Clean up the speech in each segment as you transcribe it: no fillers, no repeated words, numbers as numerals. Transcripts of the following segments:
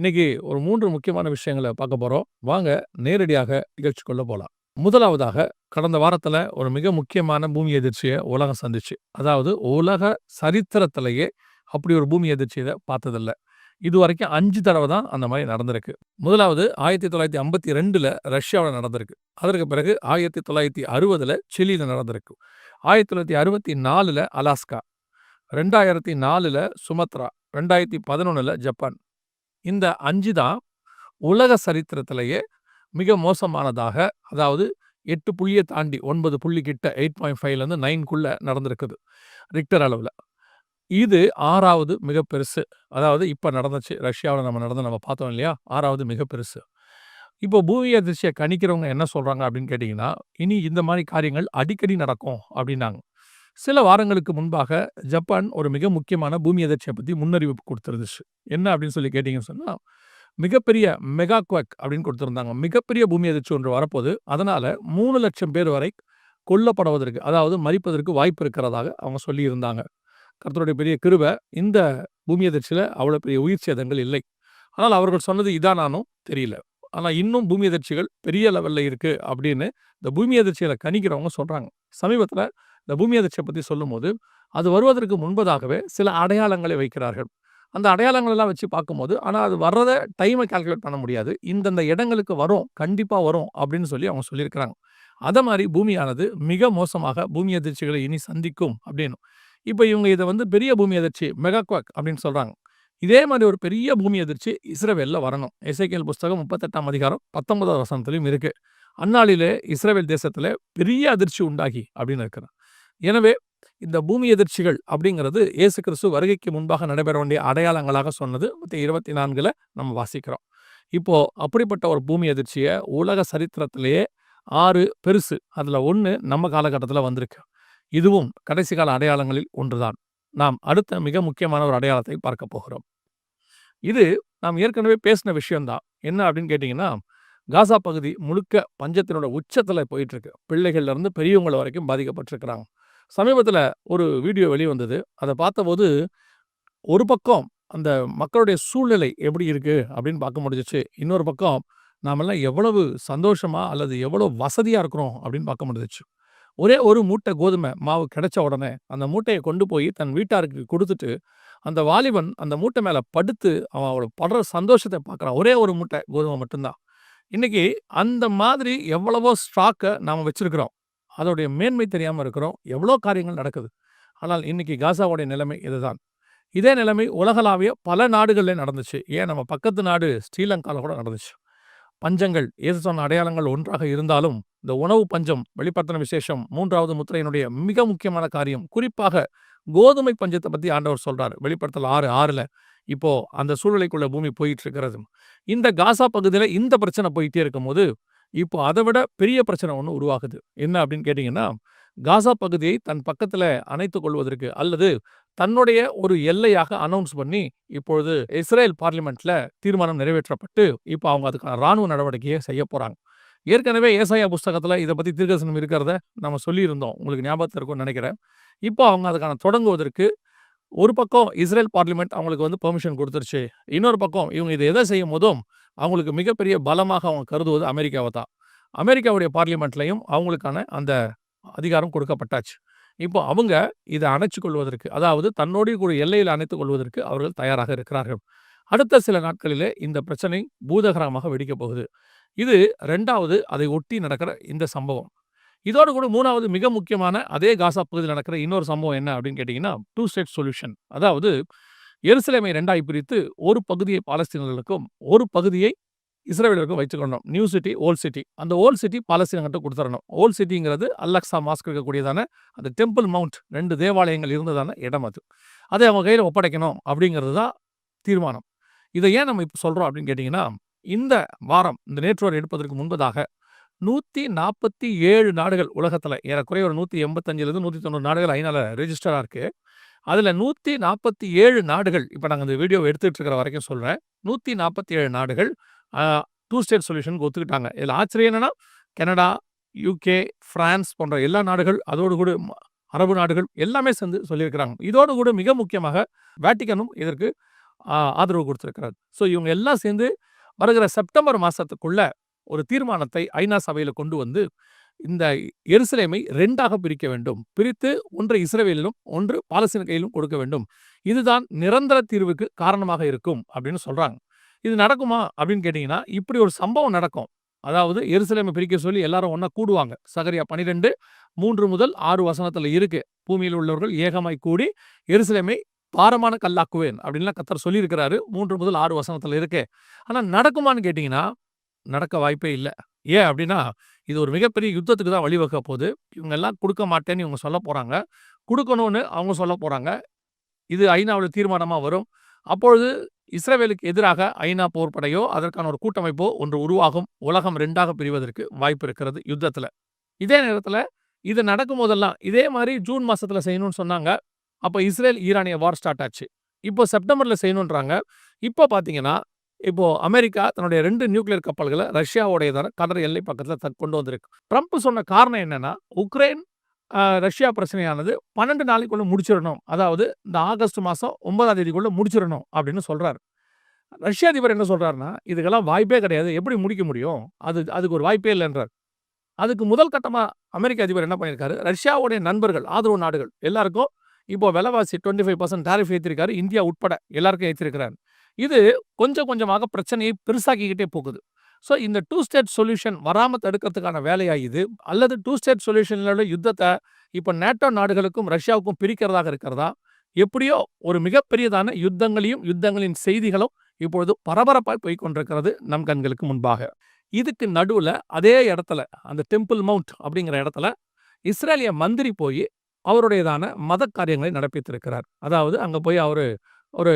இன்னைக்கு ஒரு 3 முக்கியமான விஷயங்கள பார்க்க போறோம். வாங்க நேரடியாக நிகழ்ச்சிக்குள்ள போலாம். முதலாவதாக கடந்த வாரத்துல ஒரு மிக முக்கியமான பூமி எதிர்ச்சிய உலகம் சந்திச்சு. அதாவது உலக சரித்திரத்திலேயே அப்படி ஒரு பூமி எதிர்ச்சிய பார்த்ததில்ல. இதுவரைக்கும் 5 தடவ தான் அந்த மாரி நடந்திருக்கு. முதலாவது 1952ல ரஷ்யாவுல நடந்திருக்கு. அதற்கு பிறகு 1960ல சிலில நடந்திருக்கு. 1964ல அலாஸ்கா, 2004ல சுமத்ரா, 2011ல ஜப்பான். இந்த 5 தான் உலக சரித்திரத்திலேயே மிக மோசமானதாக, அதாவது 8 புள்ளிய தாண்டி 9 புள்ளி கிட்ட 8.5லேருந்து 9க்குள்ள நடந்திருக்குது ரிக்டர் அளவுல. இது 6வது மிக பெருசு. அதாவது இப்ப நடந்துச்சு. ரஷ்யாவுல நம்ம பார்த்தோம் இல்லையா? 6வது மிக பெருசு. இப்போ பூமி அதிர்ச்சிய கணிக்கிறவங்க என்ன சொல்றாங்க அப்படின்னு கேட்டீங்கன்னா, இனி இந்த மாரி காரியங்கள் அடிக்கடி நடக்கும் அப்படின்னாங்க. சில வாரங்களுக்கு முன்பாக ஜப்பான் ஒரு மிக முக்கியமான பூமி அதிர்ச்சிய பத்தி முன்னறிவிப்பு குடுத்திருந்துச்சு. என்ன அப்படின்னு சொல்லி கேட்டீங்கன்னு சொன்னா, மிகப்பெரிய மெகா குவேக் அப்படின்னு குடுத்திருந்தாங்க. மிகப்பெரிய பூமி அதிர்ச்சி ஒன்று வரப்போது. அதனால 3,00,000 பேர் வரை கொல்லப்படுவதற்கு, அதாவது மரிப்பதற்கு வாய்ப்பு இருக்கிறதாக அவங்க சொல்லியிருந்தாங்க. கர்த்தருடைய பெரிய கிருப, இந்த பூமி அதிர்ச்சியில அவ்வளோ பெரிய உயிர் சேதங்கள் இல்லை. ஆனால் அவர்கள் சொன்னது இதானானும் தெரியல. ஆனா இன்னும் பூமி அதிர்ச்சிகள் பெரிய லெவல்ல இருக்கு அப்படின்னு இந்த பூமி அதிர்ச்சிகள கணிக்கிறவங்க சொல்றாங்க. சமீபத்தில இந்த பூமி அதிர்ச்சிய பத்தி சொல்லும்போது, அது வருவதற்கு முன்பதாகவே சில அடையாளங்களை வைக்கிறார்கள். அந்த அடையாளங்கள் எல்லாம் வச்சு பார்க்கும்போது, ஆனா அது வர்றத டைம கால்குலேட் பண்ண முடியாது. இந்தந்த இடங்களுக்கு வரும், கண்டிப்பா வரும் அப்படின்னு சொல்லி அவங்க சொல்லியிருக்கிறாங்க. அத மாரி பூமியானது மிக மோசமாக பூமி அதிர்ச்சிகளை இனி சந்திக்கும் அப்படின்னு. இப்ப இவங்க இத பெரிய பூமி அதிர்ச்சி மெகா குவேக் அப்படின்னு சொல்றாங்க. இதே மாரி ஒரு பெரிய பூமி அதிர்ச்சி இஸ்ரவேல்ல வரணும். எசேக்கியேல் புஸ்தகம் 38ஆம் அதிகாரம் 19வது வசனத்திலும் இருக்கு. அந்நாளிலே இஸ்ரவேல் தேசத்திலே பெரிய அதிர்ச்சி உண்டாகி அப்படின்னு இருக்கிறான். எனவே இந்த பூமி எதிர்ச்சிகள் அப்படிங்கிறது இயேசு கிறிஸ்து வருகைக்கு முன்பாக நடைபெற வேண்டிய அடையாளங்களாக சொன்னது மத்தேயு 24ல நம்ம வாசிக்கிறோம். இப்போ அப்படிப்பட்ட ஒரு பூமி எதிர்ச்சிய உலக சரித்திரத்திலேயே 6 பெருசு. அதுல 1 நம்ம காலகட்டத்தில வந்திருக்கு. இதுவும் கடைசி கால அடையாளங்களில் ஒன்றுதான். நாம் அடுத்த மிக முக்கியமான ஒரு அடையாளத்தை பார்க்க போகிறோம். இது நாம் ஏற்கனவே பேசின விஷயம் தான். என்ன அப்படின்னு கேட்டீங்கன்னா, காசா பகுதி முழுக்க பஞ்சத்தினோட உச்சத்தில போயிட்டு இருக்கு. பிள்ளைகள்ல இருந்து பெரியவங்க வரைக்கும் பாதிக்கப்பட்டிருக்கிறாங்க. சமீபத்தில ஒரு வீடியோ வெளிவந்தது. அத பார்த்தபோது, ஒரு பக்கம் அந்த மக்களுடைய சூழ்நிலை எப்படி இருக்கு அப்படின்னு பார்க்க முடிஞ்சுச்சு. இன்னொரு பக்கம் நாமெல்லாம் எவ்வளவு சந்தோஷமா அல்லது எவ்வளவு வசதியா இருக்கிறோம் அப்படின்னு பார்க்க முடிஞ்சுச்சு. ஒரே ஒரு மூட்டை கோதுமை மாவு கிடைச்ச உடனே, அந்த மூட்டைய கொண்டு போய் தன் வீட்டாருக்கு குடுத்துட்டு, அந்த வாலிபன் அந்த மூட்டை மேல படுத்து அவன் படுற சந்தோஷத்த பார்க்குறான். ஒரே ஒரு மூட்டை கோதுமை மட்டும் தான். இன்னைக்கு அந்த மாதிரி எவ்வளவோ ஸ்டாக்க நாம வச்சிருக்கிறோம். அதோடைய மேன்மை தெரியாம இருக்கிறோம். எவ்வளோ காரியங்கள் நடக்குது. ஆனால் இன்னைக்கு காசாவுடைய நிலைமை இதுதான். இதே நிலைமை உலகளாவிய பல நாடுகள்ல நடந்துச்சு. ஏன் நம்ம பக்கத்து நாடு ஸ்ரீலங்கால கூட நடந்துச்சு. பஞ்சங்கள், இயேசு சொன்ன அடையாளங்கள் ஒன்றாக இருந்தாலும், இந்த உணவு பஞ்சம் வெளிப்படுத்தின விசேஷம் 3வது முத்திரையினுடைய மிக முக்கியமான காரியம். குறிப்பாக கோதுமை பஞ்சத்த பத்தி ஆண்டவர் சொல்றாரு. வெளிப்படுத்தல் 6:6ல. இப்போ அந்த சூழ்நிலைக்குள்ள பூமி போயிட்டு இருக்கிறது. இந்த காசா பகுதியில இந்த பிரச்சனை போயிட்டே இருக்கும்போது, இப்போ அத விட பெரிய பிரச்சனை ஒண்ணு உருவாகுது. என்ன அப்படின்னு கேட்டீங்கன்னா, காசா பகுதியை தன் பக்கத்துல அணைத்துக் கொள்வதற்கு அல்லது தன்னுடைய ஒரு எல்லையாக அனௌன்ஸ் பண்ணி, இப்பொழுது இஸ்ரேல் பார்லிமென்ட்ல தீர்மானம் நிறைவேற்றப்பட்டு, இப்போ அவங்க அதுக்கான ராணுவ நடவடிக்கைய செய்யப் போறாங்க. ஏற்கனவே ஏசாயா புஸ்தகத்துல இத பத்தி தீர்க்கதரிசனம் இருக்கிறத நம்ம சொல்லியிருந்தோம். உங்களுக்கு ஞாபகத்துல இருக்கும்னு நெனைக்கிறேன். இப்போ அவங்க அதுக்கான தொடங்குவதற்கு ஒரு பக்கம் இஸ்ரேல் பார்லிமென்ட் அவங்களுக்கு பெர்மிஷன் குடுத்துருச்சு. இன்னொரு பக்கம் இவங்க இத எத செய்யும்போதும், அவங்களுக்கு மிகப்பெரிய பலமாக அவங்க கருதுவது அமெரிக்காவ தான். அமெரிக்காவுடைய பார்லிமென்ட்லயும் அவங்களுக்கான அந்த அதிகாரம் கொடுக்கப்பட்டாச்சு. இப்போ அவங்க இத அணைச்சுக் கொள்வதற்கு, அதாவது தன்னோடு கூட எல்லையில அணைத்துக் கொள்வதற்கு அவர்கள் தயாராக இருக்கிறார்கள். அடுத்த சில நாட்களிலே இந்த பிரச்சனை பூதகரமாக வெடிக்கப் போகுது. இது 2வது அதை ஒட்டி நடக்கிற இந்த சம்பவம். இதோடு கூட 3வது மிக முக்கியமான அதே காசா பகுதியில நடக்கிற இன்னொரு சம்பவம் என்ன அப்படின்னு கேட்டீங்கன்னா, 2 ஸ்டேட் சொல்யூஷன். அதாவது எருசலேமை 2ஆய் பிரித்து ஒரு பகுதியை பாலஸ்தீனர்களுக்கும், ஒரு பகுதியை இஸ்ரவேலருக்கும் வைத்துக்கொண்டோம். New city, old city. அந்த ஓல்ட் சிட்டி பாலஸ்தீனர்கிட்ட குடுத்துறணும். ஓல்ட் சிட்டிங்கிறது அல்-அக்ஸா மாஸ்க் இருக்கக்கூடியதான அந்த டெம்பிள் மவுண்ட் 2 தேவாலயங்கள் இருந்ததான இடம் அது. அதை அவங்க கையில ஒப்படைக்கணும் அப்படிங்கிறது தான் தீர்மானம். இத ஏன் நம்ம இப்ப சொல்றோம் அப்படின்னு கேட்டீங்கன்னா, இந்த வாரம் இந்த நேற்று வரை எடுப்பதற்கு முன்பதாக 147 நாடுகள் உலகத்துல ஏறக்குறைய ஒரு 185லிருந்து 190 நாடுகள் ஐநால ரெஜிஸ்டரா இருக்கு. அதுல 147 நாடுகள், இப்ப நாங்க இந்த வீடியோவ எடுத்துட்டு இருக்கிற வரைக்கும் சொல்றேன். 147 நாடுகள் 2 ஸ்டேட் சொல்யூஷனுக்கு ஒத்துக்கிட்டாங்க. இதுல ஆச்சரியம் என்னன்னா, கனடா, யுகே, பிரான்ஸ் போன்ற எல்லா நாடுகள், அதோடு கூட அரபு நாடுகள் எல்லாமே சேர்ந்து சொல்லியிருக்கிறாங்க. இதோடு கூட மிக முக்கியமாக வேட்டிக்கனும் இதற்கு ஆதரவு கொடுத்திருக்கிறார். ஸோ இவங்க எல்லாம் சேர்ந்து வருகிற செப்டம்பர் மாசத்துக்குள்ள ஒரு தீர்மானத்தை ஐநா சபையில கொண்டு வந்து இந்த எருசலேமை 2ஆக பிரிக்க வேண்டும். பிரித்து ஒன்று இஸ்ரவேலிலும், ஒன்று பாலஸ்தீன கையிலும் கொடுக்க வேண்டும். இதுதான் நிரந்தர தீர்வுக்கு காரணமாக இருக்கும் அப்படின்னு சொல்றாங்க. இது நடக்குமா அப்படின்னு கேட்டீங்கன்னா, இப்படி ஒரு சம்பவம் நடக்கும். அதாவது எருசலேமை பிரிக்க சொல்லி எல்லாரும் ஒண்ணா கூடுவாங்க. சகரியா 12 3 முதல் 6 வசனத்துல இருக்கு. பூமியில் உள்ளவர்கள் ஏகமாய் கூடி எருசலேமை பாரமான கல்லாக்குவேன் அப்படின்லாம் கர்த்தர் சொல்லியிருக்கிறாரு. 3 முதல் 6 வசனத்துல இருக்கு. ஆனா நடக்குமான்னு கேட்டீங்கன்னா, நடக்க வாய்ப்பே இல்ல. ஏன் அப்படின்னா, இது ஒரு மிகப்பெரிய யுத்தத்துக்கு தான் வழிவகுக்க போகுது. இவங்க எல்லாம் குடுக்க மாட்டேன்னு இவங்க சொல்லப் போறாங்க. குடுக்கணும்னு அவங்க சொல்லப் போறாங்க. இது ஐநாவுல தீர்மானமா வரும். அப்பொழுது இஸ்ரவேலுக்கு எதிராக ஐநா போர்ப்படையோ, அதற்கான ஒரு கூட்டமைப்போ ஒன்று உருவாகும். உலகம் 2ஆக பிரிவதற்கு வாய்ப்பு இருக்கிறது யுத்தத்துல. இதே நேரத்துல இது நடக்கும்போதெல்லாம் இதே மாரி ஜூன் மாசத்துல செய்யணும்னு சொன்னாங்க. அப்ப இஸ்ரேல் ஈரானிய வார் ஸ்டார்ட் ஆச்சு. இப்போ செப்டம்பர்ல செய்யணும்ன்றாங்க. இப்போ பார்த்தீங்கன்னா, இப்போ அமெரிக்கா தன்னுடைய 2 நியூக்ளியர் கப்பல்கள ரஷ்யாவுடையதான கடல் எல்லை பக்கத்துல கொண்டு வந்திருக்கு. ட்ரம்ப் சொன்ன காரணம் என்னன்னா, உக்ரைன் ரஷ்யா பிரச்சனையானது 12 நாளைக்குள்ள முடிச்சிரணும். அதாவது இந்த ஆகஸ்ட் மாசம் 9ஆம் தேதிக்குள்ள முடிச்சிரணும் அப்படின்னு சொல்றாரு. ரஷ்ய அதிபர் என்ன சொல்றாருன்னா, இதுக்கெல்லாம் வாய்ப்பே கிடையாது. எப்படி முடிக்க முடியும்? அதுக்கு ஒரு வாய்ப்பே இல்லன்றார். அதுக்கு முதல் கட்டமா அமெரிக்க அதிபர் என்ன பண்ணியிருக்காரு, ரஷ்யாவுடைய நண்பர்கள், ஆதரவு நாடுகள் எல்லாருக்கும் இப்போ விலைவாசி 25% டாரிஃப் ஏத்திருக்காரு. இந்தியா உட்பட எல்லாருக்கும் ஏத்திருக்கிறார். இது கொஞ்சம் கொஞ்சமாக பிரச்சனையை பெருசாக்கிக்கிட்டே போகுது. ஸோ இந்த 2 ஸ்டேட் சொல்யூஷன் வராம தடுக்கிறதுக்கான வேலையா இது? அல்லது 2 ஸ்டேட் சொல்யூஷன்ல யுத்தத்த இப்ப நேட்டோ நாடுகளுக்கும் ரஷ்யாவுக்கும் பிரிக்கிறதாக இருக்கிறதா? எப்படியோ ஒரு மிகப்பெரியதான யுத்தங்களையும், யுத்தங்களின் செய்திகளும் இப்பொழுது பரபரப்பாய் போய்க் கொண்டிருக்கிறது நம் கண்களுக்கு முன்பாக. இதுக்கு நடுவுல அதே இடத்துல அந்த டெம்பிள் மவுண்ட் அப்படிங்கிற இடத்துல இஸ்ரேலிய மந்திரி போய் அவருடையதான மத காரியங்களை நடப்பித்திருக்கிறார். அதாவது அங்க போய் அவரு ஒரு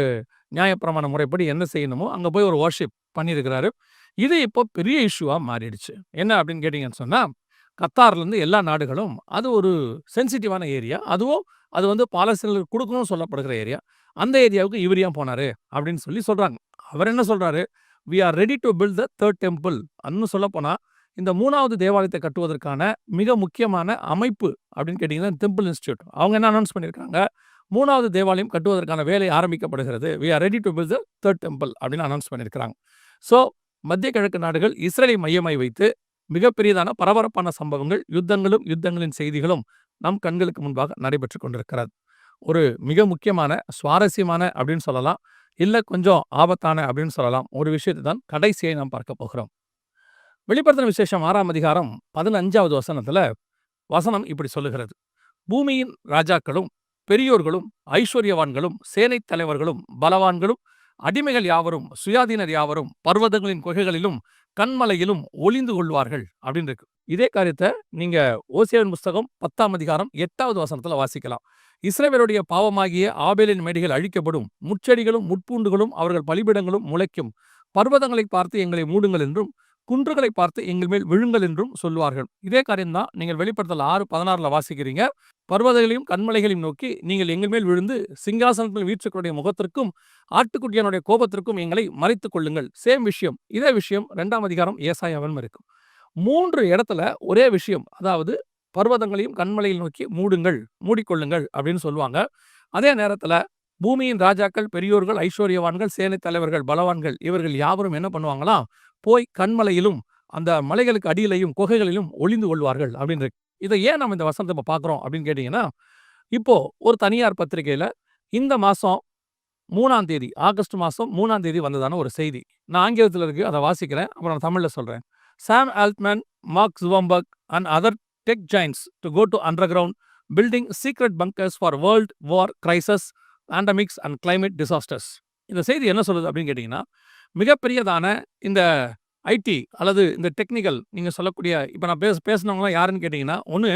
நியாயப்பிரமாண முறைப்படி என்ன செய்யணுமோ அங்க போய் ஒரு வொர்ஷிப் பண்ணியிருக்கிறாரு. இது இப்போ பெரிய இஷ்யூவா மாறிடுச்சு. என்ன அப்படின்னு கேட்டீங்கன்னு சொன்னா, கத்தார்ல இருந்து எல்லா நாடுகளும் அது ஒரு சென்சிட்டிவான ஏரியா. அதுவும் அது வந்து பாலஸ்தீனர்களுக்கு கொடுக்கணும்னு சொல்லப்படுகிற ஏரியா. அந்த ஏரியாவுக்கு இவர் ஏன் போனாரு அப்படின்னு சொல்றாங்க. அவர் என்ன சொல்றாரு, "we are ready to build the 3rd temple." இன்னும் சொல்லப்போனா இந்த 3வது தேவாலயத்தை கட்டுவதற்கான மிக முக்கியமான அமைப்பு அப்படின்னு கேட்டீங்கன்னா டெம்பிள் இன்ஸ்டிடியூட். அவங்க என்ன அனௌன்ஸ் பண்ணியிருக்காங்க, 3வது தேவாலயம் கட்டுவதற்கான வேலை ஆரம்பிக்கப்படுகிறது. "We are ready to build the 3rd temple." அப்படின்னு அனௌன்ஸ் பண்ணியிருக்கிறாங்க. ஸோ மத்திய கிழக்கு நாடுகள் இஸ்ரேலை மையமாய் வைத்து மிகப்பெரியதான பரபரப்பான சம்பவங்கள், யுத்தங்களும், யுத்தங்களின் செய்திகளும் நம் கண்களுக்கு முன்பாக நடைபெற்றுக் கொண்டிருக்கிறது. ஒரு மிக முக்கியமான, சுவாரஸ்யமான அப்படின்னு சொல்லலாம். இல்ல கொஞ்சம் ஆபத்தான அப்படின்னு சொல்லலாம். ஒரு விஷயத்தை தான் கடைசியாய் நாம் பார்க்க போகிறோம். வெளிப்படுத்தின விசேஷம் 6ஆம் அதிகாரம் 15வது வசனத்துல வசனம் இப்படி சொல்லுகிறது, "பூமியின் ராஜாக்களும், பெரியோர்களும், ஐஸ்வர்யவான்களும், சேனைத் தலைவர்களும், பலவான்களும், அடிமைகள் யாவரும், சுயாதீனர் யாவரும் பர்வதங்களின் குகைகளிலும் கன்மலையிலும் ஒளிந்து கொள்வார்கள்." அப்படின்னு இருக்கு. இதே காரியத்தை நீங்க ஓசியாவின் புஸ்தகம் 10ஆம் அதிகாரம் 8வது வசனத்துல வாசிக்கலாம். "இஸ்ரவேலுடைய பாவமாகிய ஆபேலின் மேடைகள் அழிக்கப்படும், முட்செடிகளும் முட்பூண்டுகளும் அவர்கள் பலிபீடங்களும் முளைக்கும். பர்வதங்களை பார்த்து எங்களை மூடுங்கள் என்றும், குன்றுகளை பார்த்து எங்கள் மேல் விழுங்கள் என்றும் சொல்வார்கள்." இதே காரியம்தான் நீங்கள் வெளிப்படுத்தல் 6:16 வாசிக்கிறீங்க. "பர்வதங்களையும் கன்மலைகளையும் நோக்கி நீங்கள் எங்கள் மேல் விழுந்து சிங்காசனத்தில் வீற்றுக்களுடைய முகத்திற்கும் ஆட்டுக்குட்டியானுடைய கோபத்திற்கும் எங்களை மறைத்துக் கொள்ளுங்கள்." சேம் விஷயம். இதே விஷயம் 2ஆம் அதிகாரம் ஏசாயாவிலும் இருக்கும். 3 இடத்துல ஒரே விஷயம். அதாவது பர்வதங்களையும் கன்மலையில் நோக்கி மூடுங்கள், மூடிக்கொள்ளுங்கள் அப்படின்னு சொல்லுவாங்க. அதே நேரத்துல பூமியின் ராஜாக்கள், பெரியோர்கள், ஐஸ்வர்யவான்கள், சேனைத் தலைவர்கள், பலவான்கள் இவர்கள் யாவரும் என்ன பண்ணுவாங்களாம், போய் கன்மலையிலும் அந்த மலைகளுக்கு அடியிலையும் குகைகளிலும் ஒளிந்து கொள்வார்கள் அப்படின்னு இருக்கு. இதை ஏன் நம்ம இந்த வசனத்தை இப்ப பார்க்கிறோம் அப்படின்னு கேட்டீங்கன்னா, இப்போ ஒரு தனியார் பத்திரிகையில இந்த மாசம் 3ஆம் தேதி, ஆகஸ்ட் மாசம் 3ஆம் தேதி வந்ததான ஒரு செய்தி. நான் ஆங்கிலத்துல இருக்கு, அதை வாசிக்கிறேன். அப்புறம் நான் தமிழ்ல சொல்றேன். "Sam Altman, Mark Zuckerberg and other tech giants to go to underground building secret bunkers for world war crises, pandemics and climate disasters." இந்த செய்தி என்ன சொல்லுது அப்படின்னு கேட்டீங்கன்னா, மிகப்பெரியதான இந்த ஐடி அல்லது இந்த டெக்னிக்கல் நீங்க சொல்லக்கூடிய இப்ப நான் பேசினவங்கலாம் யாருன்னு கேட்டீங்கன்னா, ஒண்ணு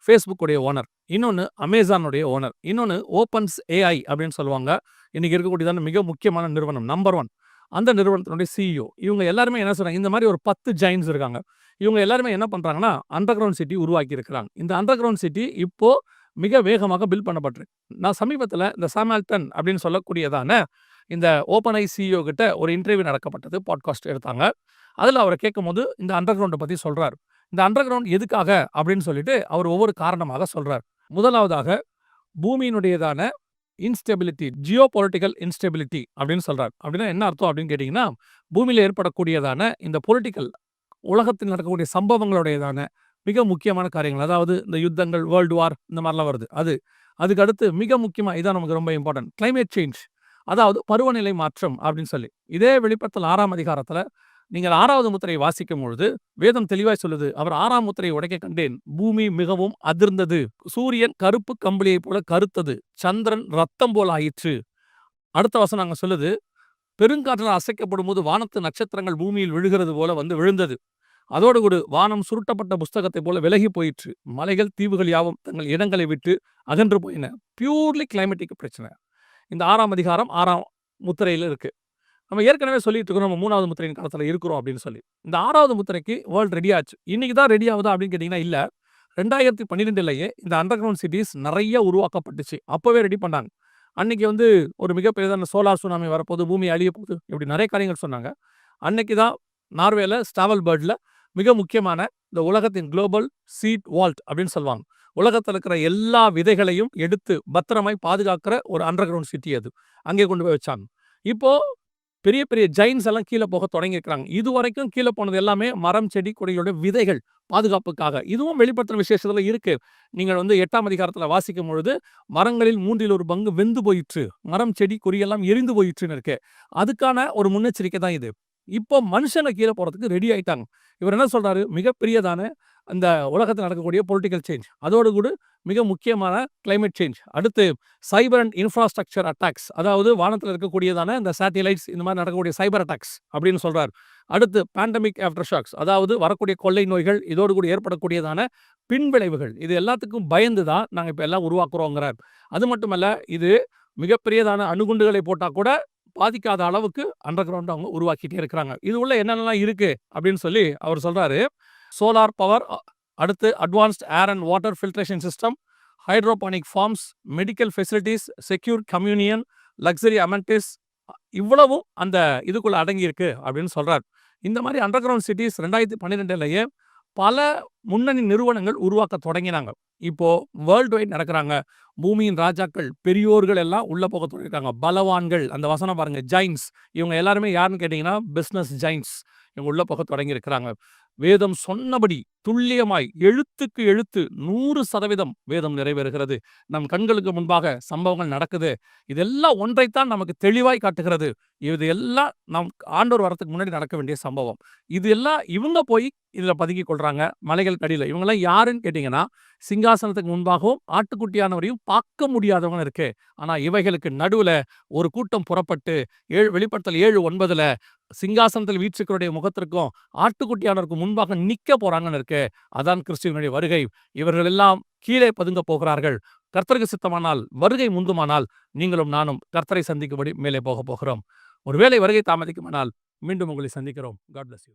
Facebook உடைய ஓனர், இன்னொன்னு அமேசானுடைய ஓனர், இன்னொன்னு ஓப்பன்ஸ் ஏஐ அப்படின்னு சொல்லுவாங்க. இன்னைக்கு இருக்கக்கூடியதான மிக முக்கியமான நிறுவனம் நம்பர் 1. அந்த நிறுவனத்தினுடைய சிஇஓ. இவங்க எல்லாருமே என்ன சொல்றாங்க, இந்த மாதிரி ஒரு 10 ஜெயிண்ட்ஸ் இருக்காங்க. இவங்க எல்லாருமே என்ன பண்றாங்கன்னா, அண்டர் கிரவுண்ட் சிட்டி உருவாக்கி இருக்கிறாங்க. இந்த அண்டர் கிரவுண்ட் சிட்டி இப்போ மிக வேகமாக பில்ட் பண்ணப்பட்டிருக்கு. நான் சமீபத்துல இந்த சாம் ஆல்ட்மேன் அப்படின்னு சொல்லக்கூடியதான இந்த ஓப்பன் ஐ சிஇஓ கிட்ட ஒரு இன்டர்வியூ நடக்கப்பட்டது. பாட்காஸ்ட் எடுத்தாங்க. அதுல அவரை கேட்கும்போது இந்த அண்டர் கிரவுண்டை பத்தி சொல்றாரு. இந்த அண்டர் கிரவுண்ட் எதுக்காக அப்படின்னு சொல்லிட்டு அவர் ஒவ்வொரு காரணமாக சொல்றார். முதலாவதாக பூமியினுடையதான இன்ஸ்டெபிலிட்டி, ஜியோ பொலிட்டிக்கல் இன்ஸ்டெபிலிட்டி அப்படின்னு சொல்றார். அப்படின்னா என்ன அர்த்தம் அப்படின்னு கேட்டீங்கன்னா, பூமியில ஏற்படக்கூடியதான இந்த பொலிட்டிக்கல் உலகத்தில் நடக்கக்கூடிய சம்பவங்களுடையதான மிக முக்கியமான காரியங்கள். அதாவது இந்த யுத்தங்கள், வேர்ல்டு வார் இந்த மாதிரிலாம் வருது. அதுக்கு அடுத்து மிக முக்கியமா இதான் நமக்கு ரொம்ப இம்பார்ட்டன்ட். கிளைமேட் சேஞ்ச், அதாவது பருவநிலை மாற்றம் அப்படின்னு சொல்லி. இதே வெளிப்படுத்தல் 6ஆம் அதிகாரத்துல நீங்கள் 6வது முத்திரையை வாசிக்கும் பொழுது வேதம் தெளிவாய் சொல்லுது, அவர் 6ஆம் முத்திரையை உடைக்க கண்டேன், பூமி மிகவும் அதிர்ந்தது, சூரியன் கருப்பு கம்பளியைப் போல கருத்தது, சந்திரன் ரத்தம் போல ஆயிற்று. அடுத்த வசனம் அங்க சொல்லுது, பெருங்காற்றில் அசைக்கப்படும் போது வானத்து நட்சத்திரங்கள் பூமியில் விழுகிறது போல வந்து விழுந்தது. அதோடு கூட வானம் சுருட்டப்பட்ட புஸ்தகத்தை போல விலகி போயிற்று, மலைகள் தீவுகள் யாவும் தங்கள் இடங்களை விட்டு அகன்று போயின. பியூர்லி கிளைமேட்டிக் பிரச்சனை இந்த 6ஆம் அதிகாரம் 6ஆம் முத்திரையில் இருக்கு. நம்ம ஏற்கனவே சொல்லிட்டு இருக்கோம், நம்ம 3வது முத்திரையின் காலத்தில் இருக்கிறோம் அப்படின்னு சொல்லி. இந்த 6வது முத்திரைக்கு வேர்ல்டு ரெடி ஆச்சு. இன்னைக்கு தான் ரெடி ஆகுதா அப்படின்னு கேட்டிங்கன்னா இல்லை. 2012லேயே இந்த அண்டர் கிரவுண்ட் சிட்டிஸ் நிறைய உருவாக்கப்பட்டுச்சு. அப்போவே ரெடி பண்ணாங்க. அன்னைக்கு வந்து ஒரு மிகப்பெரியதான சோலார் சுனாமி வரப்போகுது, பூமி அழிய போகுது, இப்படி நிறைய காரியங்கள் சொன்னாங்க. அன்னைக்கு தான் நார்வேல ஸ்டாவல்பர்டில் மிக முக்கியமான இந்த உலகத்தின் குளோபல் சீட் வால்ட் அப்படின்னு சொல்லுவாங்க. உலகத்தில் இருக்கிற எல்லா விதைகளையும் எடுத்து பத்திரமாய் பாதுகாக்கிற ஒரு அண்டர் கிரவுண்ட் சிட்டி அது. அங்கே கொண்டு போய் வச்சாங்க. இப்போ பெரிய பெரிய ஜெயின்ஸ் எல்லாம் கீழே போக தொடங்கி இருக்கிறாங்க. இது வரைக்கும் கீழே போனது எல்லாமே மரம், செடி, கொடிகளோட விதைகள் பாதுகாப்புக்காக. இதுவும் வெளிப்படுத்துற விசேஷத்துல இருக்கு. நீங்கள் வந்து 8ஆம் அதிகாரத்துல வாசிக்கும் பொழுது மரங்களில் 1/3 பங்கு வெந்து போயிற்று, மரம், செடி, கொடி எல்லாம் எரிந்து போயிற்றுன்னு இருக்கு. அதுக்கான ஒரு முன்னெச்சரிக்கை தான் இது. இப்போ மனுஷங்க கீழே போறதுக்கு ரெடி ஆயிட்டாங்க. இவர் என்ன சொல்றாரு, மிகப்பெரியதான அந்த உலகத்தில் நடக்கக்கூடிய பொலிட்டிக்கல் சேஞ்ச், அதோடு கூட மிக முக்கியமான கிளைமேட் சேஞ்ச், அடுத்து சைபர் அண்ட் இன்ஃப்ராஸ்ட்ரக்சர் அட்டாக்ஸ், அதாவது வானத்தில் இருக்கக்கூடியதான இந்த சேட்டிலைட்ஸ் இந்த மாதிரி நடக்கக்கூடிய சைபர் அட்டாக்ஸ் அப்படின்னு சொல்றார். அடுத்து பேண்டமிக் ஆஃப்டர் ஷாக்ஸ், அதாவது வரக்கூடிய கொள்ளை நோய்கள், இதோடு கூட ஏற்படக்கூடியதான பின்விளைவுகள், இது எல்லாத்துக்கும் பயந்து தான் நாங்கள் இப்போ எல்லாம் உருவாக்குறோங்கிறார். அது மட்டுமல்ல, இது மிகப்பெரியதான அணுகுண்டுகளை போட்டால் கூட பாதிக்காத அளவுக்கு அண்டர் கிரவுண்ட் அவங்க உருவாக்கிட்டே இருக்கிறாங்க. இது உள்ள என்னென்னலாம் இருக்கு அப்படின்னு சொல்லி அவர் சொல்றாரு. சோலார் பவர், அடுத்து advanced air and water filtration system, hydroponic farms, medical facilities, secure communion, luxury amenities, இவ்வளவும் அந்த இதுக்குள்ள அடங்கி இருக்கு அப்படின்னு சொல்றார். இந்த மாதிரி அண்டர் கிரவுண்ட் சிட்டிஸ் 2012லேயே பல முன்னணி நிறுவனங்கள் உருவாக்க தொடங்கினாங்க. இப்போ வேர்ல்டு வைட் நடக்கிறாங்க. பூமியின் ராஜாக்கள், பெரியோர்கள் எல்லாம் உள்ள போக தொடங்கியிருக்காங்க. பலவான்கள், அந்த வசனம் பாருங்க, ஜைன்ஸ், இவங்க எல்லாருமே யாருன்னு கேட்டீங்கன்னா பிசினஸ் ஜைன்ஸ், இவங்க உள்ள போக தொடங்கி இருக்கிறாங்க. வேதம் சொன்னபடி துல்லியமாய் எழுத்துக்கு எழுத்து 100% வேதம் நிறைவேறுகிறது. நம் கண்களுக்கு முன்பாக சம்பவங்கள் நடக்குது. இதெல்லாம் ஒன்றைத்தான் நமக்கு தெளிவாய் காட்டுகிறது. இது எல்லாம் நம் ஆண்டவர் வரத்துக்கு முன்னாடி நடக்க வேண்டிய சம்பவம். இது எல்லாம் இவங்க போய் இதுல பதுக்கி கொள்றாங்க மலைகள் கடியில. இவங்கெல்லாம் யாருன்னு கேட்டீங்கன்னா, சிங்காசனத்துக்கு முன்பாகவும் ஆட்டுக்குட்டியானவரையும் பார்க்க முடியாதவங்க இருக்கு. ஆனா இவைகளுக்கு நடுவுல ஒரு கூட்டம் புறப்பட்டு வெளிப்படுத்தல் 7:9 சிங்காசனத்தில் வீற்றிருக்கிறவருடைய முகத்திற்கும் ஆட்டுக்குட்டியானவருக்கு முன்பாக நிக்க போறாங்கன்னு இருக்கு. அதான் கிறிஸ்துவினுடைய வருகை. இவர்கள் எல்லாம் கீழே பதுங்க போகிறார்கள். கர்த்தருக்கு சித்தமானால், வருகை முந்துமானால், நீங்களும் நானும் கர்த்தரை சந்திக்கும்படி மேலே போக போகிறோம். ஒருவேளை வருகை தாமதிக்குமானால் மீண்டும் உங்களை சந்திக்கிறோம். God bless you.